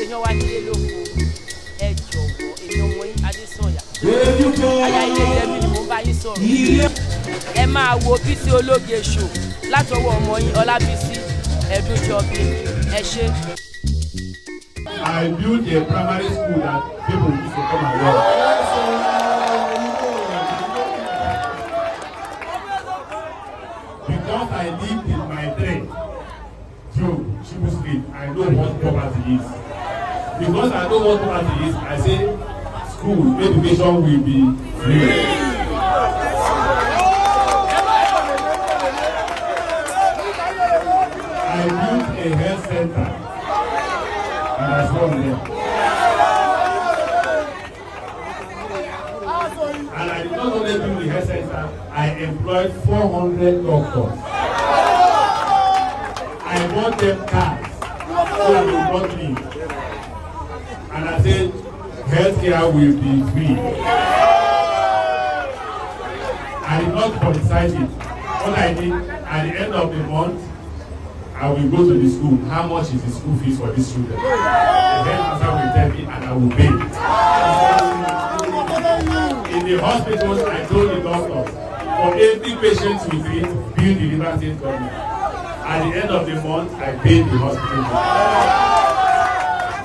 èèyàn wá nílé lóko ẹ jọ̀wọ́ èmi ọmọ yín Adésànyà aya ilé Yẹmí ni mo bá yín sọ̀rọ̀ ẹ máa wo Bisi ológe show látọwọ́ ọmọ yín Ọlábísí Ẹ̀dúnjọbí ẹ ṣé. I built a primary school that people used to come and work. Because I lived in my dream through Chibu Street, I know what poverty is. Because I know what poverty is, I say school, education will be free. I built a health center, and I saw there. And I did not only build the health center, I employed 400 doctors. I bought them cars so that they brought me. And I said, healthcare will be free. I did not politicize it. What I did, at the end of the month, I will go to the school. How much is the school fees for these children? The headmaster will tell me and I will pay. In the hospitals, I told the doctors, for every patient we treat, bill the River State government. At the end of the month, I paid the hospital.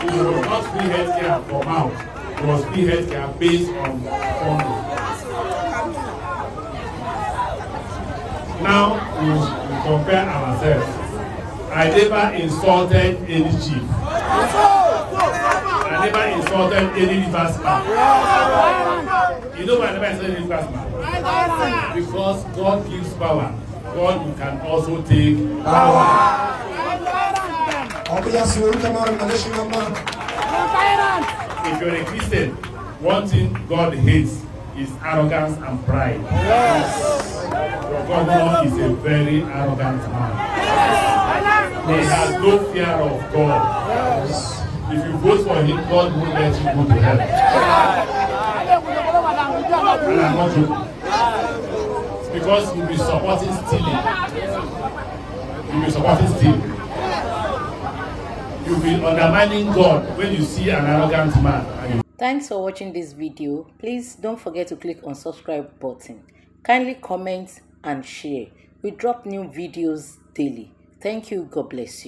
It was not free healthcare for mouth. It was free healthcare based on funding. Now, we compare ourselves. I never insulted any chief. I never insulted any riversman. You know why I never insulted any riversman? Because God gives power. God can also take power. If you're a Christian, one thing God hates is arrogance and pride. Your governor is a very arrogant man. He has no fear of God. If you vote for him, God won't let you go to heaven. And I'm not joking. It's because you'll be supporting stealing. You'll be supporting stealing. You'll be undermining God when you see an arrogant man. Thanks for watching this video. Please don't forget to click on subscribe button. Kindly comment and share. We drop new videos daily. Thank you. God bless you.